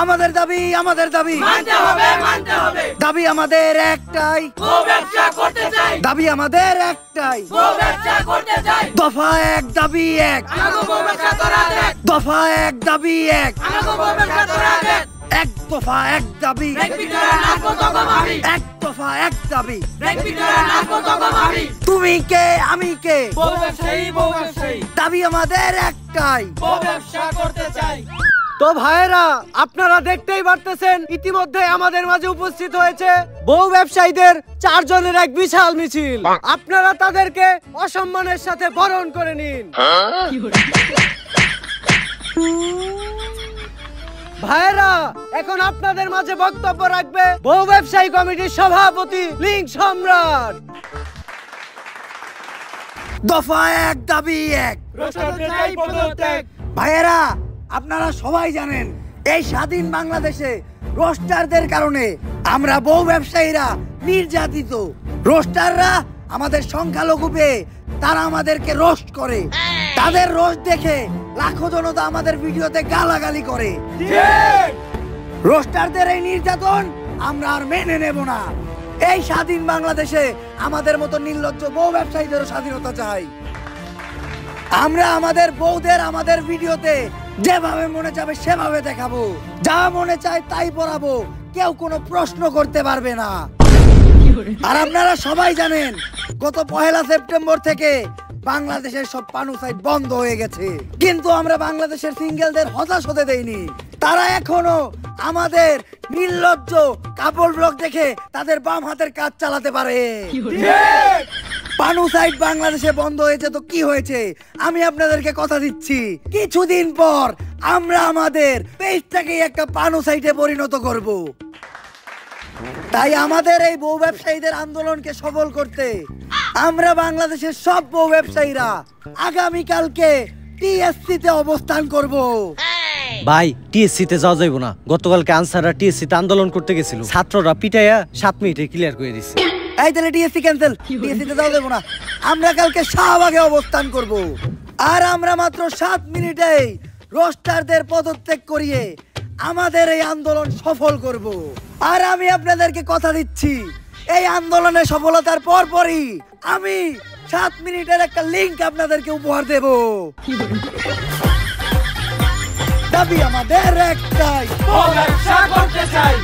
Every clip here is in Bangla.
আমাদের দাবি মানতে হবে দাবি আমাদের একটাই, বউ ব্যবসা করতে চাই। দাবি আমাদের একটাই, বউ ব্যবসা করতে চাই। দফা এক দাবি এক, আমাগো বউ ব্যবসা তোরা দেখ। দফা এক দাবি এক, আমাগো বউ ব্যবসা তোরা দেখ। এক দফা এক দাবি, দেখবি তোরা নাচবো তখন ভাবি। এক দফা এক দাবি। দেখবি তোরা নাচবো তখন ভাবি। তুমি কে আমি কে, বউ ব্যবসায়ী দাবি আমাদের একটাই। বউ ব্যবসা করতে চাই। তো ভাইয়েরা, আপনারা দেখতেই পারতেছেন ইতিমধ্যে আমাদের মাঝে উপস্থিত হয়েছে বউ ব্যবসায়ীদের 4 জনের এক বিশাল মিছিল। আপনারা তাদেরকে অসম্মানের সাথে বরণ করে নিন। ভাইয়েরা, এখন আপনাদের মাঝে বক্তব্য রাখবে বউ ব্যবসায়ী কমিটির সভাপতি লিঙ্ক সম্রাট। দফা এক দাবি এক। ভাইয়েরা, আপনারা সবাই জানেন এই স্বাধীন বাংলাদেশে রোস্টারদের কারণে আমরা বউ ব্যবসায়ীরা নির্যাতিত। রোস্টাররা আমাদের সংখ্যালঘু পেয়ে তারা আমাদেরকে রোস্ট করে। তাদের রোস্ট দেখে লাখো জনতা আমাদের ভিডিওতে গালাগালি করে। রোস্টারদের এই নির্যাতন আমরা আর মেনে নেব না। এই স্বাধীন বাংলাদেশে আমাদের মতো নির্লজ্জ বউ ব্যবসায়ীদেরও স্বাধীনতা চাই। আমরা আমাদের বউদের আমাদের ভিডিওতে যেভাবে মনে চাবে সেভাবে দেখাবো, যা মনে চায় তাই পড়াবো, কেউ কোনো প্রশ্ন করতে পারবে না। আর আপনারা সবাই জানেন গত 1 সেপ্টেম্বর থেকে বাংলাদেশের সব পানু সাইট বন্ধ হয়ে গেছে, কিন্তু আমরা বাংলাদেশের সিঙ্গেলদের হতাশ হতে দেইনি। তারা এখনো আমাদের নির্লজ্জ কাপড় ব্লগ দেখে তাদের বাম হাতের কাজ চালাতে পারে। পানু সাইট বাংলাদেশে বন্ধ হয়েছে তো কি হয়েছে, আমি আপনাদেরকে কথা দিচ্ছি কিছুদিন পর আমরা আমাদের পেজটাকে একটা পানু সাইটে পরিণত করব। তাই আমাদের এই বউ ব্যবসায়ীদের আন্দোলনকে সফল করতে আমরা বাংলাদেশের সব বউ ব্যবসায়ীরা আগামীকালকে টিএসসি তে অবস্থান করব। ভাই, টিএসসি তে যাওয়া যাইব না। গতকালকে আনসাররা টিএসসি তে আন্দোলন করতে গেছিল, ছাত্ররা পিটাইয়া 7 মিনিটে ক্লিয়ার করে দিছে। এই তাহলে টিএসসি ক্যান্সেল, টিএসসি তে যাওয়া যাবে না। আমরা কালকে শাহবাগে অবস্থান করব। আর আমরা মাত্র 7 মিনিটেই রোস্টারদের পদত্যাগ করিয়ে আমাদের এই আন্দোলন সফল করব। আর আমি আপনাদেরকে কথা দিচ্ছি এই আন্দোলনের সফলতার পরপরই আমি 7 মিনিটের একটা লিংক আপনাদেরকে উপহার দেব। দাবি আমাদের একটাই, বউ ব্যবসা করতে চাই।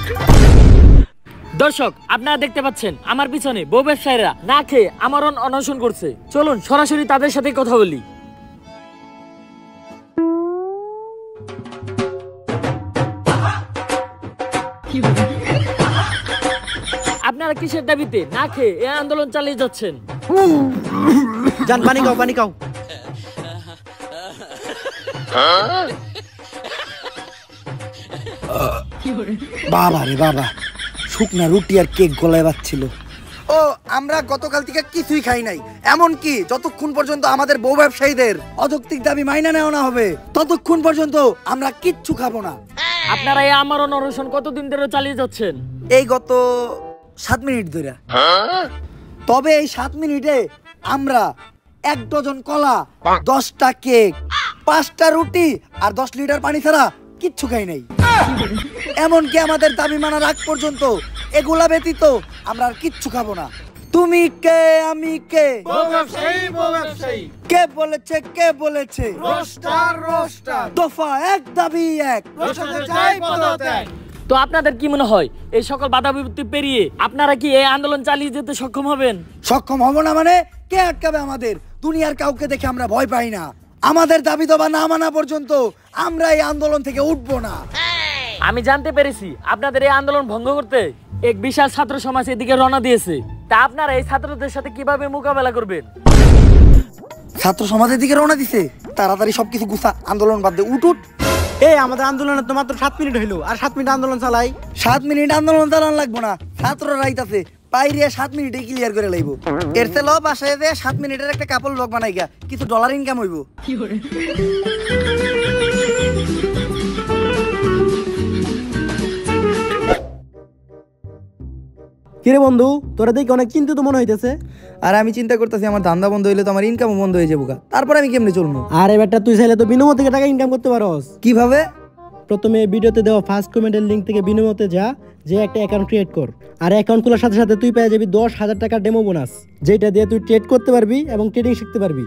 দর্শক, আপনারা দেখতে পাচ্ছেন আমার পিছনে বউ ব্যবসায়ীরা না খেয়ে আমরণ অনশন করছে। চলুন সরাসরি তাদের সাথে কথা বলি। আপনারা কিসের দাবিতে না খেয়ে এই আন্দোলন চালিয়ে যাচ্ছেন? জান, পানি খাও, পানি খাও। বাবা রে বাবা, শুকনা রুটি আর কেক গলায় বাজছিল। ও, আমরা গতকাল থেকে কিছুই খাই নাই, এমনকি যতক্ষণ পর্যন্ত আমাদের বউ ব্যবসায়ীদের অযৌক্তিক দাবি মাইনা নেওয়া না হবে ততক্ষণ পর্যন্ত আমরা কিচ্ছু খাবো না। আপনারা এই আমরণ অনশন কতদিন ধরে চালিয়ে যাচ্ছেন? এই গত 7 মিনিট ধরে। তবে এই 7 মিনিটে আমরা 1 ডজন কলা, 10টা কেক, 5টা রুটি আর 10 লিটার পানি ছাড়া কিচ্ছু খাই নাই। এমনকি আমাদের দাবি মানার আগ পর্যন্ত এগুলা ব্যতীত আমরা আর কিচ্ছু খাবো না। তুমি কে আমি কে, বউ ব্যবসায়ী। কে বলেছে কে বলেছে, রোস্টার। দফা এক দাবি এক, রোস্টারদের চাই পদত্যাগ। তো আপনাদের কি মনে হয় এই সকল বাধা বিপত্তি পেরিয়ে আপনারা কি এই আন্দোলন চালিয়ে যেতে সক্ষম হবেন? সক্ষম হব না মানে কে আটকাবে আমাদের? দুনিয়ার কাউকে দেখে আমরা ভয় পাই না। আমাদের দাবি দাবা না মানা পর্যন্ত আমরা এই আন্দোলন থেকে উঠবো না। আমি জানতে পেরেছি আপনাদের এই আন্দোলন ভঙ্গ করতে এক বিশাল ছাত্র সমাজ এদিকে রওনা দিয়েছে। তা আপনারা এই ছাত্রদের সাথে কিভাবে মোকাবেলা করবেন? ছাত্র সমাজের দিকে রওনা দিছে, তাড়াতাড়ি সবকিছু গুছা, আন্দোলন বাদ দে, উঠ। এই আমাদের আন্দোলনের তো মাত্র 7 মিনিট হইলো, আর 7 মিনিট আন্দোলন চালাই। 7 মিনিট আন্দোলন চালান লাগবো না, ছাত্ররা রাইতাছে পাইরিয়া 7 মিনিটে ক্লিয়ার করে লাইব। এর তে লব আসে যে 7 মিনিটের একটা কাপড় ব্লগ বানাই গা, কিছু ডলার ইনকাম হইব। কিরে বন্ধু, তোরা দেখি অনেক চিন্তিত মনে হইতেছে। আর আমি চিন্তা করতেছি আমার ধান্দা বন্ধ হইলে তো আমার ইনকামও বন্ধ হয়ে যাবো, তারপর আমি কেমনে চলবো? আরে বেটা, তুই চাইলে তো বিনিময় থেকে টাকা ইনকাম করতে পারস। কিভাবে? প্রথমে ভিডিওতে দেওয়া ফার্স্ট কমেন্টের লিঙ্ক থেকে বিনিময়তে যা, যে একটা অ্যাকাউন্ট ক্রিয়েট কর। আর অ্যাকাউন্ট খোলার সাথে সাথে তুই পেয়ে যাবি 10,000 টাকার ডেমো বোনাস, যেটা দিয়ে তুই ট্রেড করতে পারবি এবং ট্রেডিং শিখতে পারবি।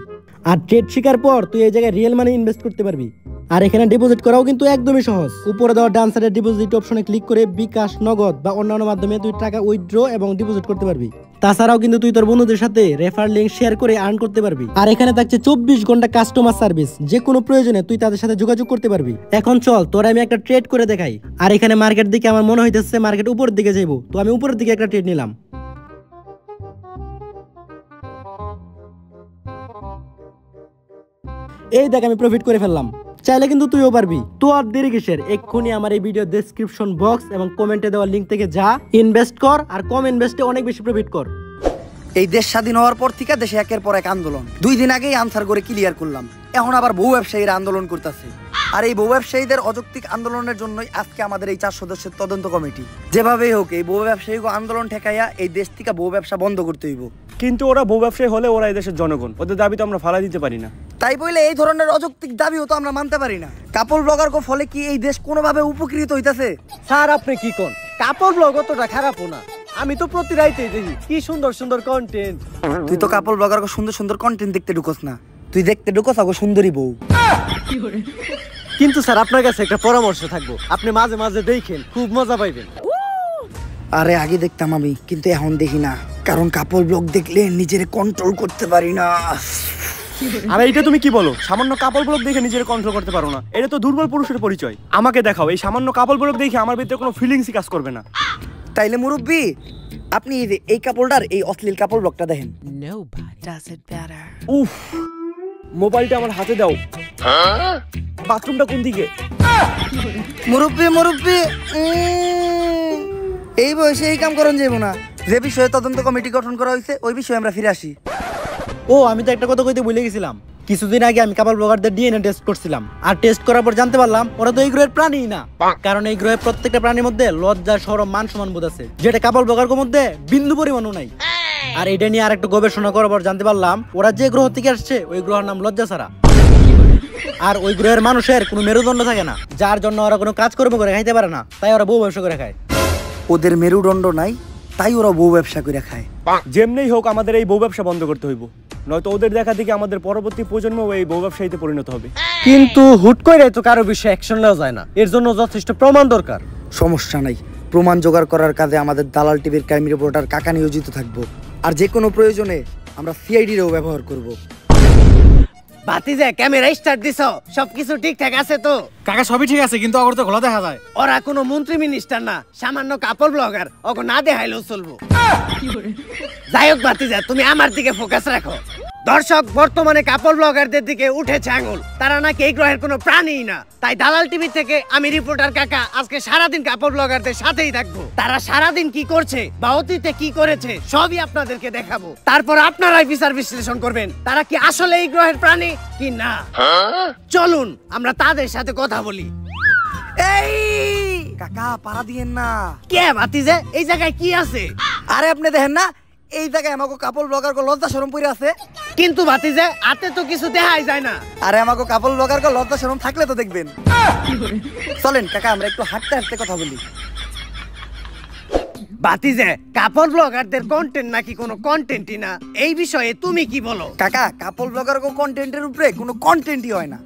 আর ট্রেড শেখার পর তুই এই জায়গায় রিয়েল মানি ইনভেস্ট করতে পারবি। আর এখানে ডিপোজিট করাও কিন্তু একদমই সহজ। উপরে দেওয়া ডান সাইডের ডিপোজিট অপশনে ক্লিক করে বিকাশ, নগদ বা অন্যান্য মাধ্যমে তুই টাকা উইথড্র এবং ডিপোজিট করতে পারবি। তাছাড়াও কিন্তু তুই তোর বন্ধুদের সাথে রেফার লিংক শেয়ার করে আর্ন করতে পারবি। আর এখানে থাকছে 24 ঘন্টা কাস্টমার সার্ভিস, যে কোনো প্রয়োজনে তুই তাদের সাথে যোগাযোগ করতে পারবি। এখন চল তোরা আমি একটা ট্রেড করে দেখাই। আর এখানে মার্কেট দিকে আমার মনে হইতেছে মার্কেট উপরের দিকে যাইবো, তো আমি উপরের দিকে একটা ট্রেড নিলাম। এই দেখ আমি প্রফিট করে ফেললাম। চাইলে কিন্তু তুইও পারবি। তো আর দেরি কিসের, এক্ষুনি আমার এই ভিডিও ডেসক্রিপশন বক্স এবং কমেন্টে দেওয়া লিংক থেকে যা, ইনভেস্ট কর আর কম ইনভেস্টে অনেক বেশি প্রফিট কর। এই দেশ স্বাধীন হওয়ার পর থেকে দেশে একের পর এক আন্দোলন। 2 দিন আগেই আনসার করে ক্লিয়ার করলাম, এখন আবার বহু ব্যবসায়ীরা আন্দোলন করতেছে। আর এই বহু ব্যবসায়ীদের অযৌক্তিক আন্দোলনের জন্যই আজকে আমাদের এই 4 সদস্যের তদন্ত কমিটি। যেভাবেই হোক এই বহু ব্যবসায়ী আন্দোলন ঠেকাইয়া এই দেশ থেকে বহু ব্যবসা বন্ধ করতে হইব। কিন্তু ওরা বহু ব্যবসায়ী হলে ওরা এই দেশের জনগণ, ওদের দাবি তো আমরা ফালা দিতে পারি না। তাই বলে এই ধরনের অযৌক্তিক দাবিও তো আমরা মানতে পারি না। কাপড় ব্লগার ফলে কি এই দেশ কোনোভাবে উপকৃত হইতাছে? স্যার আপনি কি কোন? কাপড় ব্লগ অতটা খারাপও না, আমি তো প্রতি রাইতেই দেখি কি সুন্দর সুন্দর কন্টেন্ট। তুই তো কাপড় ব্লগার সুন্দর সুন্দর কন্টেন্ট দেখতে ঢুকোস না, তুই দেখতে ঢুকোস আগো সুন্দরী বউ। কিন্তু স্যার আপনার কাছে একটা পরামর্শ থাকবো, আপনি মাঝে মাঝে দেখেন, খুব মজা পাইবেন। আরে আগে দেখতাম আমি, কিন্তু এখন দেখি না, কারণ কাপড় ব্লগ দেখলে নিজের কন্ট্রোল করতে পারি না। আরে এটা তুমি কি বলো? সামান্য কাপড় ব্লগ দেখে নিজের কন্ট্রোল করতে পারো না, এটা তো দুর্বল পুরুষের পরিচয়। আমাকে দেখাও এই সামান্য কাপড় ব্লগ দেখে আমার ভিতরে কোনো ফিলিংসই কাজ করবে না। তাইলে মুরব্বি আপনি এই কাপড়টার এই অশ্লীল কাপড় ব্লগটা দেখেন। উফ, মোবাইলটা আমার হাতে দাও। বাথরুমটা কোন দিকে? মুরব্বি এই বয়সে এই কাম করন যাবো না। যে বিষয়ে তদন্ত কমিটি গঠন করা হয়েছে ওই বিষয়ে আমরা ফিরে আসি। ও আমি তো একটা কথা কইতে ভুলে গেছিলাম। কিছুদিন আগে আমি কাপড় ব্লগারদের ডিএনএ টেস্ট করছিলাম, আর টেস্ট করার পর জানতে পারলাম ওরা তো এই গ্রহের প্রাণী না। কারণ এই গ্রহের প্রত্যেকটা প্রাণীর মধ্যে লজ্জা, শরম, মান সম্মান বোধ আছে, যেটা কাপড় ব্লগারের মধ্যে বিন্দু পরিমাণও নাই। আর এটা নিয়ে আরেকটু গবেষণা করার পর জানতে পারলাম ওরা যে গ্রহ থেকে আসছে ওই গ্রহের নাম লজ্জা ছাড়া। আর ওই গ্রহের মানুষের কোনো মেরুদণ্ড থাকে না, যার জন্য ওরা কোনো কাজকর্ম করে খাইতে পারে না, তাই ওরা বউ ব্যবসা করে খায়। ওদের মেরুদণ্ড নাই তাই ওরা বউ ব্যবসা করে খায়। যেমনিই হোক আমাদের এই বউ ব্যবসা বন্ধ করতে হইব, নয়তো ওদের দেখা দেখি আমাদের পরবর্তী প্রজন্ম এই বউ ব্যবসায়ীতে পরিণত হবে। কিন্তু হুট করে তো কারো বিষয়ে অ্যাকশন নেওয়া যায় না, এর জন্য যথেষ্ট প্রমাণ দরকার। সমস্যা নাই, প্রমাণ জোগাড় করার কাজে আমাদের দালাল টিভির ক্রাইম রিপোর্টার কাকা নিয়োজিত থাকবো। আর যে কোনো প্রয়োজনে আমরা সিআইডিরও ব্যবহার করব। ভাতিজা ক্যামেরা স্টার্ট দিছো? সবকিছু ঠিকঠাক আছে তো? কাকা সবই ঠিক আছে, কিন্তু অগর তো ঘোলা দেখা যায়। ওরা কোনো মন্ত্রী মিনিস্টার না, সামান্য কাপড় ব্লগার, ওকে না দেখাইলেও চলবো। যাই হোক ভাতিজা, তুমি আমার দিকে ফোকাস রাখো। দর্শক, বর্তমানে কাপড় ব্লগারদের দিকে উঠেছে আঙুল, তারা নাকি এই গ্রহের কোনো প্রাণীই না। তাই দালাল টিভি থেকে আমি রিপোর্টার কাকা আজকে সারাদিন কাপড় ব্লগারদের সাথেই থাকবো। তারা সারাদিন কি করছে বা অতীতে কি করেছে সবই আপনাদেরকে দেখাবো। তারপর আপনারাই বিচার বিশ্লেষণ করবেন তারা কি আসলে এই গ্রহের প্রাণী কি না। চলুন আমরা তাদের সাথে কথা বলি। এই কাকা পাড়া দিয়েন না। কে ভাতিজা, এই জায়গায় কি আছে? আরে আপনি দেখেন না এই জায়গায় আমাকে কাপড় ব্লগার লজ্জা শরম পরে আছে। কিন্তু ভাতিজা হাতে তো কিছু দেখাই যায় না। আরে আমাকে কাপড় ব্লগার লজ্জা শরম থাকলে তো দেখবেন। চলেন কাকা আমরা একটু হাঁটতে হাঁটতে কথা বলি। ভাতিজা, কাপড় ব্লগারদের কন্টেন্ট নাকি কোনো কন্টেন্টই না, এই বিষয়ে তুমি কি বলো? কাকা কাপড় ব্লগার কন্টেন্টের উপরে কোনো কন্টেন্টই হয় না।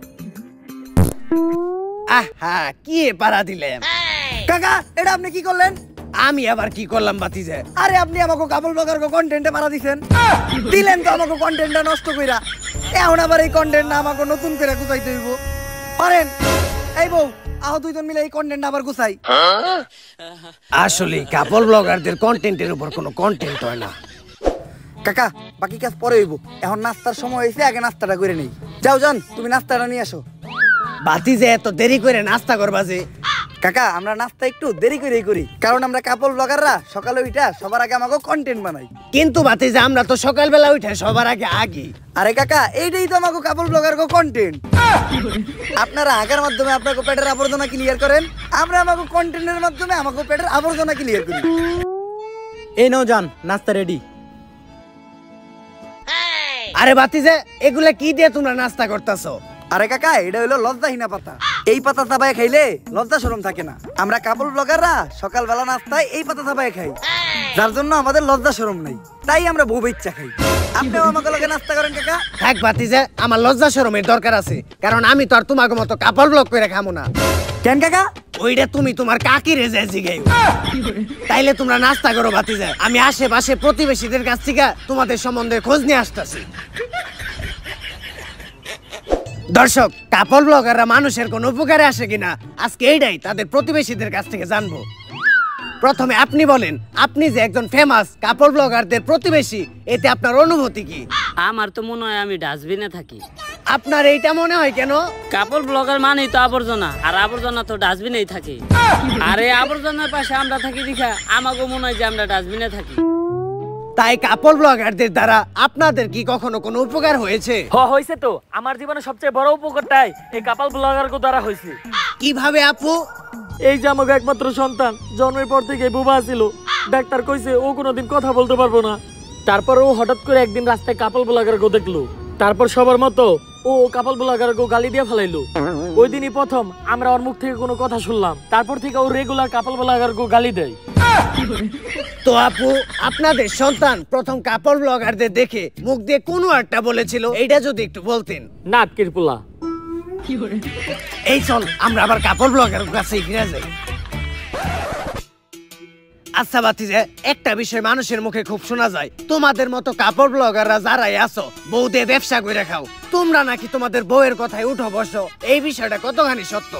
আহা, কি পাড়া দিলেন কাকা, এটা আপনি কি করলেন? আমি আবার কি করলাম ভাতিজা? আরে আপনি আমাকে কাপড় ব্লগার কন্টেন্টে পাড়া দিছেন, দিলেন তো আমাকে কন্টেন্টটা নষ্ট কইরা। এখন আবার এই কন্টেন্ট না আমাকে নতুন করে গুছাইতে হইব। পারেন এই বউ আহ দুইজন মিলে এই কন্টেন্ট আবার গুছাই। আসলে কাপড় ব্লগারদের কন্টেন্টের উপর কোনো কন্টেন্ট হয় না। কাকা বাকি কাজ পরে হইব, এখন নাস্তার সময় হয়েছে, আগে নাস্তাটা করে নেই। যাও যান, তুমি নাস্তাটা নিয়ে আসো। ভাতিজা এত দেরি করে নাস্তা করবা যে? কাকা আমরা নাস্তা একটু দেরি করেই করি, কারণ আমরা কাপড় ব্লগাররা সকালে উঠা সবার আগে আমাকে কন্টেন্ট বানাই। কিন্তু ভাতিজা আমরা তো সকালবেলা উঠে সবার আগে আগে। আরে কাকা এইটাই তো আমাকে কাপড় ব্লগার কন্টেন্ট। আপনারা আগার মাধ্যমে আপনাকে পেটের আবর্জনা ক্লিয়ার করেন, আমরা আমাকে কন্টেন্টের মাধ্যমে আমাকে পেটের আবর্জনা ক্লিয়ার করি। এই নাও যান, নাস্তা রেডি। আরে ভাতিজা, এগুলা কি দিয়ে তোমরা নাস্তা করতেছো? আরে কাকা এটা হলো লজ্জাহীনা পাতা। এই পাতা চাবায় খাইলে লজ্জা শরম থাকে না। আমরা কাপল ব্লগাররা সকালবেলা নাস্তায় এই পাতা চাবায় খাই, যার জন্য আমাদের লজ্জা শরম নাই, তাই আমরা বউ ইচ্ছা খাই। আপনিও আমাকে লগে নাস্তা করেন কাকা? থাক ভাতিজা, আমার লজ্জা শরমের দরকার আছে, কারণ আমি তো আর তোমাকে মতো কাপড় ব্লক করে খামো না। কেন কাকা? ওইটা তুমি তোমার কাকি রে যাই জিগাইও। তাইলে তোমরা নাস্তা করো ভাতিজা, আমি আশেপাশে প্রতিবেশীদের কাছ থেকে তোমাদের সম্বন্ধে খোঁজ নিয়ে আসতেছি। দর্শক, কাপড় ব্লগাররা মানুষের কোন উপকারে আসে কিনা আজকে এইটাই তাদের প্রতিবেশীদের কাছ থেকে জানবো। প্রথমে আপনি বলেন, আপনি যে একজন ফেমাস কাপড় ব্লগারদের প্রতিবেশী, এতে আপনার অনুভূতি কি? আমার তো মনে হয় আমি ডাস্টবিনে থাকি। আপনার এইটা মনে হয় কেন? কাপড় ব্লগার মানেই তো আবর্জনা, আর আবর্জনা তো ডাস্টবিনেই থাকে। আর এই আবর্জনার পাশে আমরা থাকি দেখা আমাকে মনে হয় যে আমরা ডাস্টবিনে থাকি। তাই কাপড় ব্লগারদের দ্বারা আপনাদের কি কখনো কোনো উপকার হয়েছে? হয়েছে তো। আমার জীবনে সবচেয়ে বড় উপকারটাই এই কাপল ব্লগার দ্বারা হয়েছে। কিভাবে আপু? এই যে আমাকে একমাত্র সন্তান জন্মের পর থেকে বোবা ছিল, ডাক্তার কইছে ও কোনোদিন কথা বলতে পারবো না। তারপর ও হঠাৎ করে একদিন রাস্তায় কাপল ব্লগার দেখলো, তারপর সবার মতো ও কাপল ব্লগার গালি দিয়ে ফেলাইলো। ওই দিনই প্রথম আমরা ওর মুখ থেকে কোনো কথা শুনলাম, তারপর থেকে ও রেগুলার কাপল ব্লগার গালি দেয়। তো আপু, আপনাদের সন্তান প্রথম কাপড় ব্লগারদের দেখে মুখ দিয়ে কোন একটা বলেছিল, এইটা যদি একটু বলতেন। নাট কিরপুলা। এই চল আমরা আবার কাপড় ব্লগার কাছে ফিরে যাই। আচ্ছা ভাতিজা, একটা বিষয় মানুষের মুখে খুব শোনা যায়, তোমাদের মতো কাপড় ব্লগাররা যারাই আছো বউ দিয়ে ব্যবসা করে খাও, তোমরা নাকি তোমাদের বউয়ের কথায় উঠো বসো, এই বিষয়টা কতখানি সত্য?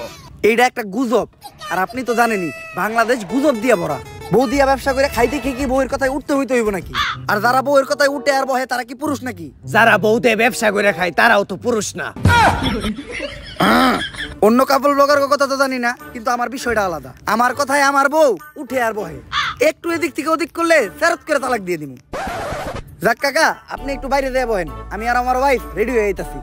এইটা একটা গুজব, আর আপনি তো জানেনই বাংলাদেশ গুজব দিয়ে ভরা। বউ দিয়া ব্যবসা করে খাইতে কি বউয়ের কথায় উঠতে হইতে হইব নাকি? আর যারা বউয়ের কথায় উঠে আর বহে তারা কি পুরুষ নাকি? যারা বউ দিয়ে ব্যবসা করে খায় তারাও তো পুরুষ না। অন্য কাপল ব্লগার কথা তো জানি না, কিন্তু আমার বিষয়টা আলাদা। আমার কথায় আমার বউ উঠে আর বহে, একটু এদিক থেকে ওদিক করলে ফেরত করে তালাক দিয়ে দিন। যাক কাকা, আপনি একটু বাইরে দিয়ে বহেন, আমি আর আমার ওয়াইফ রেডি হয়ে যাইতাছি।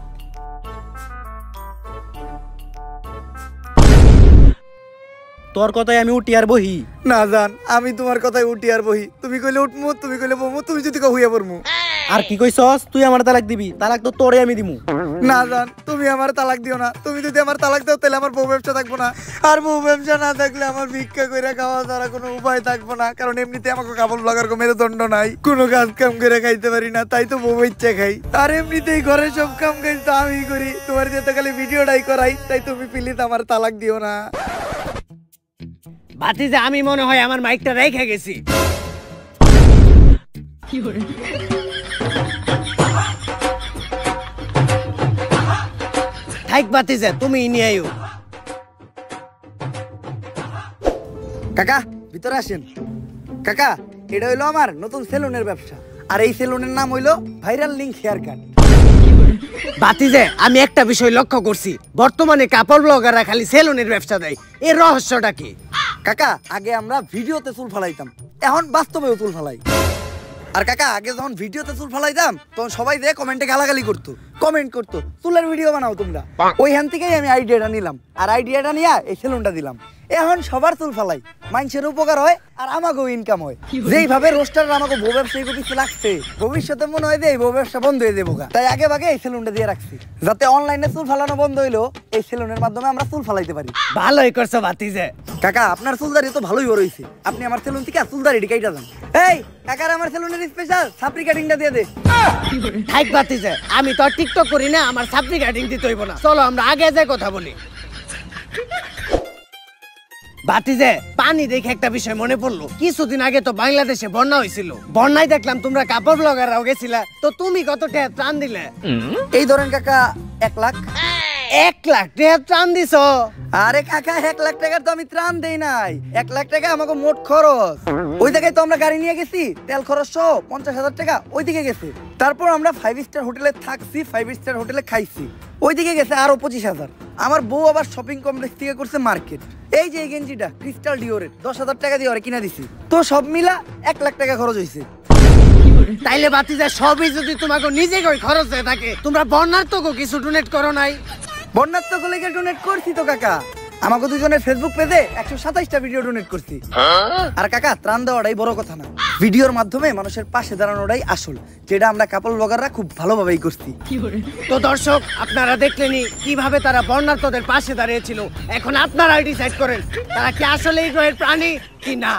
তোর কথায় আমি উঠি আর বহি? না জান, আমি তোমার কথায় উঠি আর বহি। তুমি কইলে উঠমু, তুমি কইলে বমু, তুমি যদি কও হইয়া পড়মু। আর কি কইছস? তুই আমার তালাক দিবি? তালাক তো তোরে আমি দিমু। না জান, তুমি আমার তালাক দিও না। তুমি যদি আমার তালাক দাও তাহলে আমার বউ ব্যবসা থাকবো না, আর বউ ব্যবসা না থাকলে আমার ভিক্ষা কইরা খাওয়া ছাড়া কোনো উপায় থাকবো না। কারণ এমনিতে আমাকে কাপড় ব্লগার কো মেরুদণ্ড নাই, কোনো কাজ কাম করে খাইতে পারি না, তাই তো বউ ইচ্ছা খাই। আর এমনিতেই ঘরে সব কাম কাজ তো আমি করি, তোমার যেতে খালি ভিডিওটাই করাই, তাই তুমি প্লিজ আমার তালাক দিও না। ভাতিজা, আমি মনে হয় আমার মাইকটা রেখে গেছি। থাক ভাতিজা, তুমি নিয়ে আইও। কাকা ভিতরে আসেন। কাকা, এটা হইলো আমার নতুন সেলুনের ব্যবসা, আর এই সেলুনের নাম হইলো ভাইরাল লিংক হেয়ার কাট। ভাতিজা, আমি একটা বিষয় লক্ষ্য করছি, বর্তমানে কাপড় ব্লগাররা খালি সেলুনের ব্যবসা দেয়, এর রহস্যটা কি? কাকা, আগে আমরা ভিডিওতে চুল ফালাইতাম, এখন বাস্তবেও চুল ফালাই। আর কাকা, আগে যখন ভিডিওতে চুল ফালাইতাম তখন সবাই যে কমেন্টে গালাগালি করতো, কমেন্ট করতো চুলের ভিডিও বানাও তোমরা। ওইখান থেকেই আমি আইডিয়াটা নিলাম, আর আইডিয়াটা নিয়ে এই সেলুনটা দিলাম। এখন সবার চুল ফালাই, মানুষের উপকার হয় আর আমাকেও ইনকাম হয়। যেইভাবে রোস্টার আমাকে বউ ব্যবসায়ী কিছু লাগছে, ভবিষ্যতে মনে হয় যে এই বউ ব্যবসা বন্ধ হয়ে যাবো, তাই আগে ভাগে এই সেলুনটা দিয়ে রাখছি, যাতে অনলাইনে চুল ফালানো বন্ধ হইলো এই সেলুনের মাধ্যমে আমরা চুল ফালাইতে পারি। ভালোই করছো ভাতিজা। কাকা, আপনার চুলদারি তো ভালোই বড় হইছে, আপনি আমার সেলুন থেকে চুলদারি কাইটা যান। এই কাকার আমার সেলুনের স্পেশাল সাপড়ি কাটিংটা দিয়ে দে। থাক ভাতিজা, আমি তো আর টিকটক করি না, আমার সাপড়ি কাটিং দিতে হইব না, চলো আমরা আগে যাই কথা বলি। ভাতিজা, পানি দেখে একটা বিষয় মনে পড়লো, কিছুদিন আগে তো বাংলাদেশে বন্যা হয়েছিল, বন্যায় দেখলাম তোমরা কাপড় ব্লগাররাও গেছিলা, তো তুমি কত টাকা ত্রাণ দিলে? এই ধরেন কাকা 1 লাখ। 1 লাখ টাকা ত্রাণ দিছো? আরে কাকা, 1 লাখ টাকার তো আমি ত্রাণ দেই নাই, 1 লাখ টাকা আমাকে মোট খরচ। ওই জায়গায় তো আমরা গাড়ি নিয়ে গেছি, তেল খরচ সহ 50,000 টাকা ওইদিকে গেছে। তারপর আমরা 5 স্টার হোটেলে থাকছি, 5 স্টার হোটেলে খাইছি, ওইদিকে গেছে আরো 25,000। আমার বউ আবার শপিং কমপ্লেক্স থেকে করছে মার্কেট। এই যে এই গেঞ্জিটা ক্রিস্টাল ডিওরের 10,000 টাকা দিয়ে ওরে কিনা দিছি, তো সব মিলা 1 লাখ টাকা খরচ হয়েছে। তাইলে ভাতিজা, সবই যদি তোমাকে নিজে কই খরচ হয়ে থাকে, তোমরা বন্যার তো কিছু ডোনেট করো নাই? বন্যার তো লেগে ডোনেট করছি তো কাকা, আমাকে দুজনের ফেসবুক পেজে 127টা ভিডিও ডোনেট করছি। আর কাকা, ত্রাণ দেওয়াটাই বড় কথা না, ভিডিওর মাধ্যমে মানুষের পাশে দাঁড়ানোটাই আসল, যেটা আমরা কাপল ব্লগাররা খুব ভালোভাবেই করছি। তো দর্শক, আপনারা দেখলেনই কিভাবে তারা বর্ণার্থদের পাশে দাঁড়িয়েছিল। এখন আপনারাই ডিসাইড করেন তারা কি আসলে এই গ্রহের প্রাণী কি না।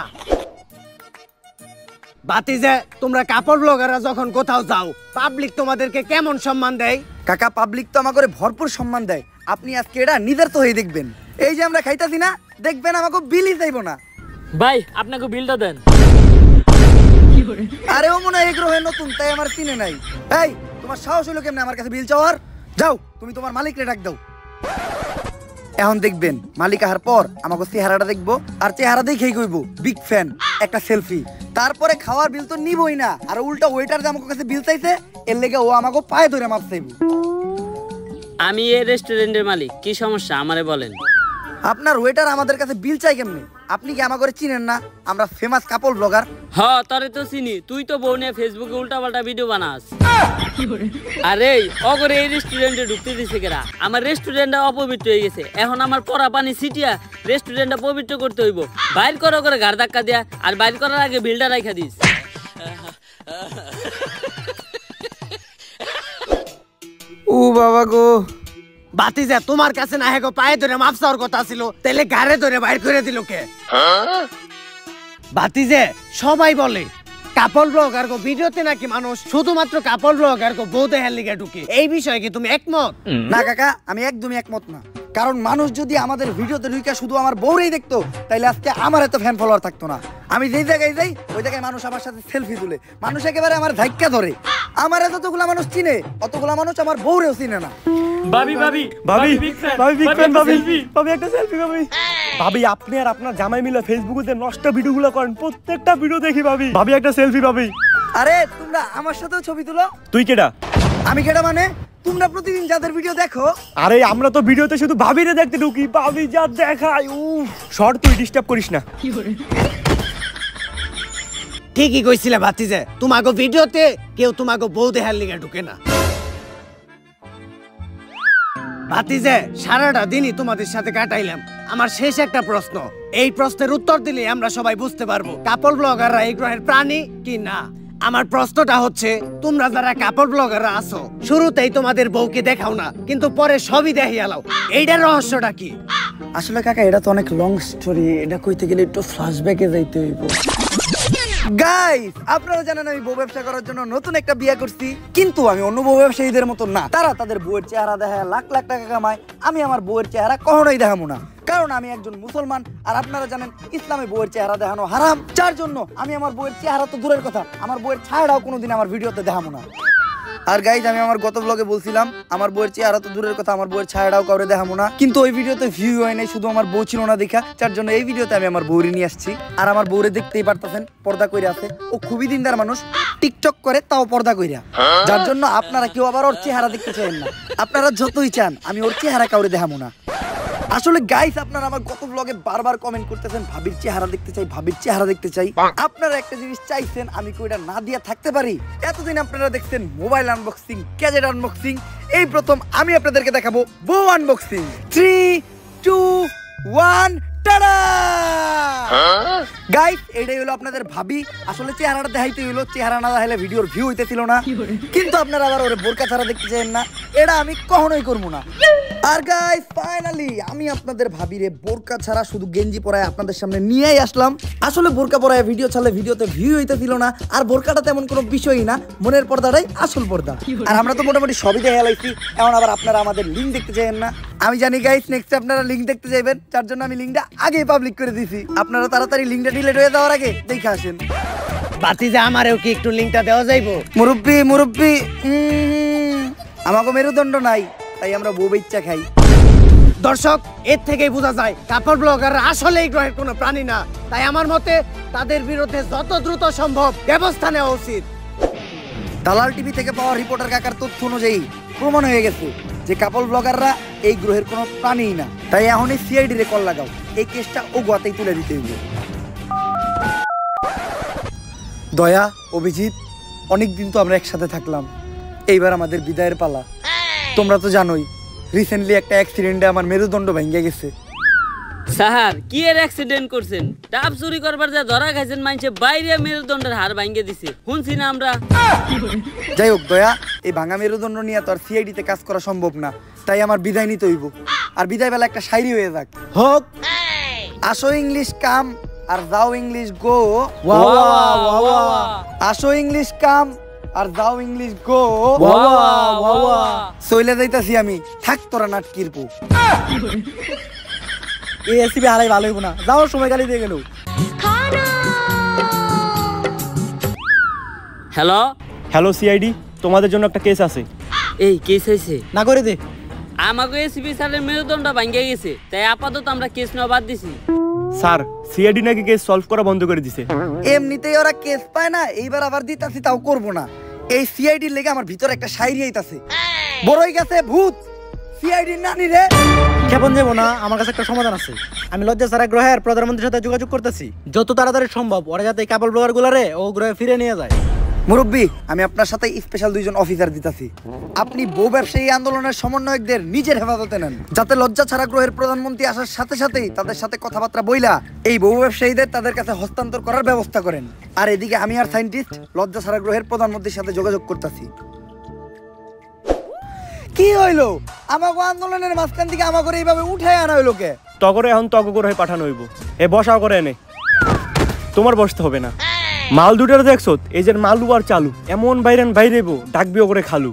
বাতিজে, তোমরা কাপল ব্লগাররা যখন কোথাও যাও, পাবলিক তোমাদেরকে কেমন সম্মান দেয়? কাকা, পাবলিক তো আমাকে ভরপুর সম্মান দেয়। আপনি আজকে এটা নিজের তো হয়ে দেখবেন। এই যে আমরা খাইতাছি না, দেখবেন আমাকে বিলই চাইবো না। ভাই আপনাকে বিলটা দেন। আরে ও মনে হয় এই গ্রহে নতুন, তাই আমার চিনে নাই। এই, তোমার সাহস হলো কেমনে আমার কাছে বিল চাওয়ার? যাও, তুমি তোমার মালিকরে ডাক দাও। এখন দেখবেন মালিক আসার পর আমাকে চেহারাটা দেখবো, আর চেহারা দেখেই কইবো বিগ ফ্যান, একটা সেলফি। তারপরে খাওয়ার বিল তো নিবই না, আর উল্টা ওয়েটার যে আমার কাছে বিল চাইছে, এর লেগে ও আমাকে পায়ে ধরে মাপ চাইবো। আমি এই রেস্টুরেন্টের মালিক, কি সমস্যা আমারে বলেন। আপনার ওয়েটার আমাদের কাছে বিল চাই কেমনে? আপনি কি আমাকে চিনেন না? আমরা ফেমাস কাপল ব্লগার। হ, তোরে তো চিনি, তুই তো বউ নিয়ে ফেসবুকে উল্টাপাল্টা ভিডিও বানাস। আরে অগরে এই রেস্টুরেন্টে ঢুকতে দিছে কেরা? আমার রেস্টুরেন্টটা অপবিত্র হয়ে গেছে, এখন আমার পরা পানি ছিটিয়া রেস্টুরেন্টটা পবিত্র করতে হইব। বাইর করো করে ঘাড় ধাক্কা দিয়া, আর বাইর করার আগে বিলটা রাখা দিস। ও বাবা গো, বাতিজে, তোমার কাছে না হেগো পায়ে ধরে মাপ চাওয়ার কথা ছিল, তাহলে গাড়ে ধরে বাইর করে দিল কে? বাতিজে, সবাই বলে কাপল ব্লগার গো ভিডিওতে নাকি মানুষ শুধুমাত্র কাপল ব্লগার গো বউ দেখার লিগে ঢুকে। এই বিষয়ে কি তুমি একমত? না কাকা, আমি একদমই একমত না। কারণ মানুষ যদি আমাদের ভিডিওতে ঢুকে শুধু আমার বউরেই দেখতো, তাইলে আজকে আমার এত ফ্যান ফলোয়ার থাকতো না। আমি যেই জায়গায় যাই, ওই জায়গায় মানুষ আমার সাথে সেলফি তুলে, মানুষ একেবারে আমার ধাক্কা ধরে। আমার যতগুলা মানুষ চিনে, অতগুলা মানুষ আমার বউরেও চিনে না। ভাবি ভাবি ভাবি বিগ ফ্যান ভাবি, ভাবি একটা সেলফি ভাবি। ভাবি, আপনি আর আপনার জামাই মিলে ফেসবুকে যে নষ্ট ভিডিওগুলো করেন, প্রত্যেকটা ভিডিও দেখি ভাবি। ভাবি একটা সেলফি ভাবি। আরে তোমরা আমার সাথেও ছবি তুলো। তুই কেডা? আমি কেডা মানে? তোমরা প্রতিদিন যাদের ভিডিও দেখো। আরে আমরা তো ভিডিওতে শুধু ভাবিরে দেখতে ঢুকি, ভাবি যা দেখায়। শর্ট, তুই ডিস্টার্ব করিস না। ঠিকই কইছিলে বাতিজে, তোমাগো ভিডিওতে কেউ তোমাগো বউ দেখার লিগে ঢুকে না। বাতিজে, সারাটা দিনই তোমাদের সাথে কাটাইলাম। আমার শেষ একটা প্রশ্ন, এই প্রশ্নের উত্তর দিলে আমরা সবাই বুঝতে পারবো কাপল ব্লগাররা এই গ্রহের প্রাণী কি না। আমার প্রশ্নটা হচ্ছে, তোমরা যারা কাপল ব্লগাররা আছো, শুরুতেই তোমাদের বউকে দেখাও না, কিন্তু পরে সবই দেখিয়ে আলাও। এইটার রহস্যটা কি? আসলে কাকা, এটা তো অনেক লং স্টোরি, এটা কইতে গেলে একটু ফ্ল্যাশব্যাকে যাইতে হইব। গাইস, আপনারা জানেন আমি বউ ব্যবসা করার জন্য নতুন একটা বিয়ে করছি, কিন্তু আমি অন্য বউ ব্যবসায়ীদের মতো না। তারা তাদের বউয়ের চেহারা দেখায় লাখ লাখ টাকা কামায়, আমি আমার বউয়ের চেহারা কখনোই দেখাবো না। কারণ আমি একজন মুসলমান, আর আপনারা জানেন ইসলামে বউয়ের চেহারা দেখানো হারাম। যার জন্য আমি আমার বউয়ের চেহারা তো দূরের কথা, আমার বউয়ের ছায়াটাও কোনোদিন আমার ভিডিওতে দেখাবো না। আর গাইজ, আমি আমার গত ব্লগে বলছিলাম আমার বউয়ের চেহারা তো দূরের কথা, আমার বউয়ের ছায়াটাও কাউরে দেখাবো না। কিন্তু ওই ভিডিওতে ভিউ হয় নাই, শুধু আমার বউ ছিল না দেখা। যার জন্য এই ভিডিওতে আমি আমার বউরে নিয়ে আসছি। আর আমার বউরে দেখতেই পারতেছেন, পর্দা কইরা আছে। ও খুবই দিনদার মানুষ, টিকটক করে, তাও পর্দা কইরা। যার জন্য আপনারা কেউ আবার ওর চেহারা দেখতে চান না। আপনারা যতই চান, আমি ওর চেহারা কাউরে দেখাবো না। আসলে গাইস, আপনারা আমার গত ব্লগে বারবার কমেন্ট করতেছেন ভাবির চেহারা দেখতে চাই, ভাবির চেহারা দেখতে চাই। আপনারা একটা জিনিস চাইছেন, আমি কি ওটা না দিয়া থাকতে পারি? এতদিন আপনারা দেখছেন মোবাইল আনবক্সিং, গ্যাজেট আনবক্সিং, এই প্রথম আমি আপনাদেরকে দেখাবো বউ আনবক্সিং। 3, 2, 1, টাডা! গাইস, এটাই হলো আপনাদের ভাবি। আসলে চেহারাটা দেখাইতে হলো, চেহারা না দেখাইলে ভিডিওর ভিউ হইতেছিল না। কিন্তু আপনারা আবার ওরে বোরকা ছাড়া দেখতে চান না, এটা আমি কখনোই করবো না। আর গাইস, ফাইনালি আমি আপনাদের ভাবিরে বোরকা ছাড়া শুধু গেঞ্জি পরায় আপনাদের সামনে নিয়েই আসলাম। আসলে বোরকা পরায় ভিডিও ছাড়লে ভিডিওতে ভিউ হইতেছিল না, আর বোরকাটা তেমন কোনো বিষয়ই না, মনের পর্দাটাই আসল পর্দা। আর আমরা তো মোটামুটি সবই দেখে লাইছি, এখন আবার আপনারা আমাদের লিঙ্ক দেখতে চাইেন না। আমি জানি গাইস, নেক্সট আপনারা লিঙ্ক দেখতে যাবেন, যার জন্য আমি লিঙ্কটা আগেই পাবলিক করে দিয়েছি। আপনারা তাড়াতাড়ি লিঙ্কটা ডিলিট হয়ে যাওয়ার আগে দেখে আসেন। বাতিজে, আমারেও কি একটু লিঙ্কটা দেওয়া যাইবো? মুরব্বি, আমাকে মেরুদণ্ড নাই, তাই আমরা বউ বেচ্চা খাই। দর্শক, এর থেকেই বোঝা যায় কাপল ব্লগাররা আসলে এই গ্রহের কোনো প্রাণী না। তাই আমার মতে তাদের বিরুদ্ধে যত দ্রুত সম্ভব ব্যবস্থা নেওয়া উচিত। দালাল টিভি থেকে পাওয়া রিপোর্টার কাকার তথ্য অনুযায়ী প্রমাণ হয়ে গেছে যে কাপল ব্লগাররা এই গ্রহের কোনো প্রাণীই না। তাই এখনই সিআইডি রে কল লাগাও, এই কেসটা ও গোয়াতেই তুলে দিতে হইবে। দয়া, অভিজিৎ, অনেকদিন তো আমরা একসাথে থাকলাম, এইবার আমাদের বিদায়ের পালা। তোমরা তো জানোই রিসেন্টলি একটা অ্যাক্সিডেন্টে আমার মেরুদণ্ড ভেঙে গেছে। স্যার কি এর অ্যাক্সিডেন্ট করছেন? ডাব চুরি করবার যা ধরা খাইছেন মাইনছে বাইরে মেরুদণ্ডের হাড় ভাঙ্গে দিছে, শুনছি না আমরা। যাই হোক দয়া, এই ভাঙা মেরুদণ্ড নিয়ে তো আর সিআইডি তে কাজ করা সম্ভব না, তাই আমার বিদায় নিতে হইব। আর বিদায় বেলা একটা শায়রি হয়ে যাক। হোক। আসো ইংলিশ কাম আর যাও ইংলিশ গো। ওয়া ওয়া ওয়া ওয়া। আসো ইংলিশ কাম আর যাও ইংলিশ গো। ওয়া ওয়া ওয়া ওয়া। চলে যাইতাছি আমি, থাক তোরা নাটকির পু। এই এসিবি হারাই ভালো হইব না, যাওয়ার সময় গালি দিয়ে গেল। হ্যালো হ্যালো সিআইডি, তোমাদের জন্য একটা কেস আছে। এই কেস হয়েছে? না করে দে। আমাকে এসপি স্যারের মেরুদণ্ড ভাঙ্গে গেছে, তাই আপাতত আমরা কেস নেওয়া বাদ দিছি। স্যার সিআইডি নাকি কেস সলভ করা বন্ধ করে দিছে। এমনিতেই ওরা কেস পায় না, এইবার আবার দিতাছি তাও করব না। এই সিআইডির লেগে আমার ভিতরে একটা শায়রি আইতাছে। বড়ই গেছে ভূত, সিআইডি নানি রে। ক্ষেপণ যাবো না, আমার কাছে একটা সমাধান আছে। আমি লজ্জা ছাড়া গ্রহের প্রধানমন্ত্রীর সাথে যোগাযোগ করতেছি, যত তাড়াতাড়ি সম্ভব ওরা যাতে কাপল ব্লগার গুলারে ও গ্রহে ফিরে নিয়ে যায়। মুরব্বী, আমি আপনার সাথে স্পেশাল 2 জন অফিসার দিতাছি। আপনি বউ ব্যবসায়ী আন্দোলনের সমন্বয়কদের নিজের হেফাজতে নেন, যাতে লজ্জা ছাড়া গ্রহের প্রধানমন্ত্রী আসার সাথে সাথেই তাদের সাথে কথাবার্তা বইলা এই বউ ব্যবসায়ীদের তাদের কাছে হস্তান্তর করার ব্যবস্থা করেন। আর এদিকে আমি আর সায়েন্টিস্ট লজ্জা ছাড়া গ্রহের প্রধানমন্ত্রীর সাথে যোগাযোগ করতেছি। কি হইলো? আমাকে আন্দোলনের মাঝখান থেকে আমাকে এইভাবে উঠে আনা হইলো কে? তগরে এখন তগ গ্রহে পাঠানো হইব। এ বসাও করে এনে, তোমার বসতে হবে না। মাল দুটার দেখছো, এই যে মালু আর চালু এমন বাইরেন বাইরেব, ডাকবিও করে খালু।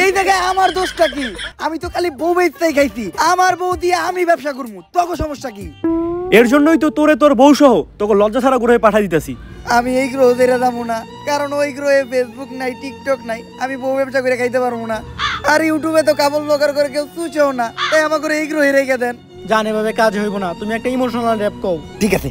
এই জায়গায় আমার দোষটা কি? আমি তো খালি বউ বেচতেই খাইছি, আমার বউ দিয়ে আমি ব্যবসা করবো, তোকে সমস্যা কি? এর জন্যই তো তোরে তোর বউ সহ তোকে লজ্জা ছাড়া গ্রহে পাঠাই দিতেছি। আমি এই গ্রহ ছেড়ে যাবো না, কারণ ওই গ্রহে ফেসবুক নাই, টিকটক নাই, আমি বউ ব্যবসা করে খাইতে পারবো না। আর ইউটিউবে তো কাপল ব্লগার করে কেউ চুচেও না, তাই আমাকে এই গ্রহে রেখে দেন। জান এভাবে কাজ হইব না, তুমি একটা ইমোশনাল র‍্যাপ কও। ঠিক আছে,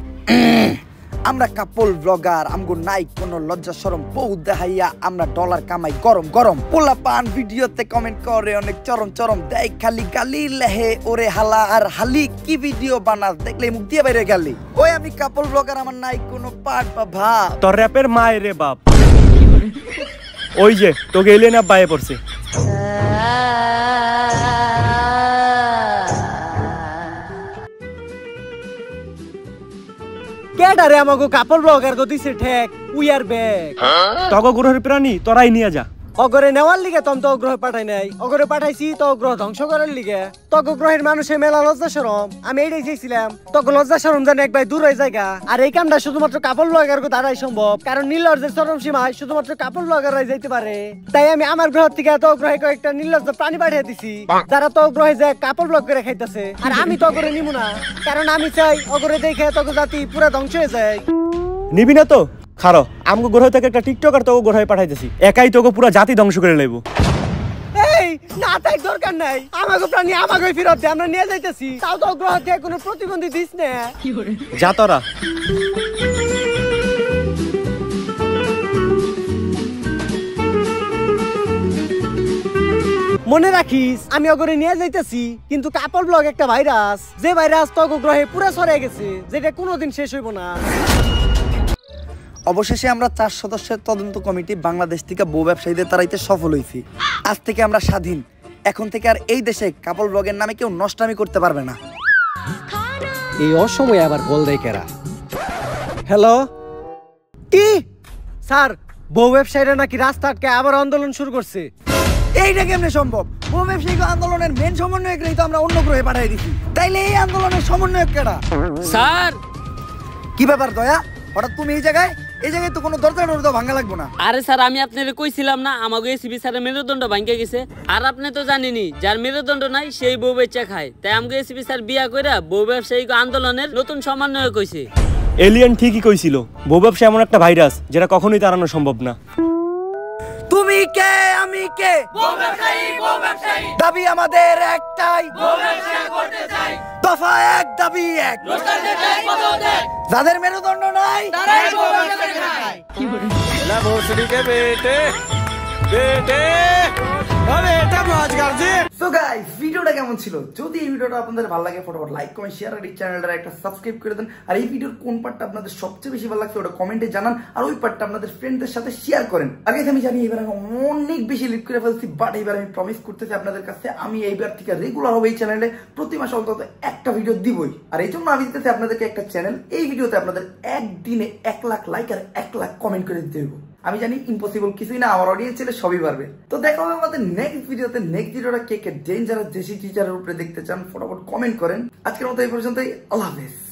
আমরা কাপল ব্লগার, আমগো নাই কোনো লজ্জা শরম, বউ দেখাইয়া আমরা ডলার কামাই গরম গরম। পোলা পান ভিডিওতে কমেন্ট করে অনেক চরম চরম, দেয় খালি গালি লেহে ওরে হালা আর হালি, কি ভিডিও বানাস দেখলে মুখ দিয়ে বাইরে গালি। ওই আমি কাপল ব্লগার, আমার নাই কোনো পাট বা ভাব। তোর র্যাপের মায়ের রে বাপ, ওই যে তোকে এলিয়েন আপ বাইরে পড়ছে। কেডারে আমাকে কাপল ব্লগার গো দিছে ঠেক, উই আর ব্যাক। তগ গ্রহের প্রাণী তোরাই নিয়ে যা। অগরে নেওয়ার লিগে তো গ্রহ পাঠাই নাই, অগরে পাঠাইছি তো গ্রহ ধ্বংস করার লিগে। তগ গ্রহের মানুষের মেলা লজ্জা শরম, আমি এইটাই চাইছিলাম তগ লজ্জা শরম জানে একবার দূর হয়ে জায়গা। আর এই কামটা শুধুমাত্র কাপল ব্লগার দ্বারাই সম্ভব, কারণ নীলজ্জের চরম সীমায় শুধুমাত্র কাপল ব্লগাররাই যাইতে পারে। তাই আমি আমার গ্রহ থেকে তো গ্রহে কয়েকটা নীলজ্জ প্রাণী পাঠিয়ে দিছি, যারা তো গ্রহে যায় কাপল ব্লগ করে খাইতেছে। আর আমি তো অগরে নিব না, কারণ আমি চাই অগরে দেখে তগ জাতি পুরো ধ্বংস হয়ে যায়। নিবি না তো খারো, আমগো গ্রহ থেকে একটা টিকটক আর তোকে গ্রহে পাঠাইতেছি, একাই তোকে পুরো জাতি ধ্বংস করে লইব। এই না, তাই দরকার নাই, আমাকে প্রাণী আমাকে ফেরত দে, আমরা নিয়ে যাইতেছি। তাও তো গ্রহ থেকে কোনো প্রতিবন্ধী দিস না। যা তোরা। মনে রাখিস আমি অগরে নিয়ে যাইতেছি, কিন্তু কাপল ব্লগ একটা ভাইরাস, যে ভাইরাস তো গ্রহে পুরো ছড়িয়ে গেছে, যেটা কোনোদিন শেষ হইব না। অবশেষে আমরা 4 সদস্যের তদন্ত কমিটি বাংলাদেশ থেকে বউ ব্যবসায়ীদের তাড়াইতে সফল হয়েছি। আজ থেকে আমরা স্বাধীন, এখন থেকে আর এই দেশে কাপল ব্লগের নামে কেউ নষ্টামি করতে পারবে না। এই অসময়ে আবার বল দেয় কেরা? হ্যালো, কি স্যার, বউ ব্যবসায়ীরা নাকি রাস্তা আটকে আবার আন্দোলন শুরু করছে। এইটা কেমনে সম্ভব? বউ ব্যবসায়িক আন্দোলনের মেন সমন্বয়করাই তো আমরা অন্য গ্রহে পাঠিয়ে দিছি, তাইলে এই আন্দোলনের সমন্বয়ক কেডা? স্যার কি ব্যাপার দয়া, হঠাৎ তুমি এই জায়গায়? এই জায়গায় তো কোনো দরজা টরজা ভাঙা লাগবে না। আরে স্যার, আমি আপনারে কইছিলাম না আমাকে এসপি স্যারের মেরুদণ্ড ভাঙ্গে গেছে। আর আপনি তো জানেনই, যার মেরুদণ্ড নাই সেই বউ বেচা খায়। তাই আমাকে এসপি স্যার বিয়া কইরা বউ ব্যবসায়িক আন্দোলনের নতুন সমন্বয়ক কইছে। এলিয়েন ঠিকই কইছিল, বউ ব্যবসা এমন একটা ভাইরাস যেটা কখনোই তাড়ানো সম্ভব না। তুমি কে আমি কে, বউ ব্যবসায়ী দাবি আমাদের একটাই, বউ ব্যবসা করতে চাই। দফা এক, দাবি এক, যাদের মেরুদণ্ড নাই তারাই বউ ব্যবসা খায়। লা ভোসড়ি কে বেটে বেটে, ও বেটা মौज कर जी। গাইস ভিডিওটা কেমন ছিল? যদি এই ভিডিওটা আপনাদের ভালো লাগে ফটাফট লাইক কমেন্ট শেয়ার আর এই চ্যানেলটা একটা সাবস্ক্রাইব করে দেন। আর এই ভিডিওর কোন পার্টটা আপনাদের সবচেয়ে বেশি ভালো লাগছে ওটা কমেন্টে জানান, আর ওই পার্টটা আপনাদের ফ্রেন্ডদের সাথে শেয়ার করেন। আগে আমি জানি এবার আমি অনেক বেশি লিড করে ফেলছি, বাট এবার আমি প্রমিস করতেছি আপনাদের কাছে আমি এইবার থেকে রেগুলার হবে এই চ্যানেলে প্রতি মাসে অন্তত একটা ভিডিও দিবই। আর এই জন্য আমি দিতেছি আপনাদেরকে একটা চ্যানেল, এই ভিডিওতে আপনাদের একদিনে 1 লাখ লাইক আর 1 লাখ কমেন্ট করে দিতে হবে। আমি জানি ইম্পসিবল কিছুই না, আমার অডিয়েন্স ছেলে সবই পারবে। তো দেখা হবে আমাদের নেক্সট ভিডিওতে। নেক্সট ভিডিওটা কে কে ডেঞ্জারাস দেশি টিচারের উপরে দেখতে চান ফটাফট কমেন্ট করেন। আজকের মতো এই পর্যন্তই, আল্লাহ হাফেজ।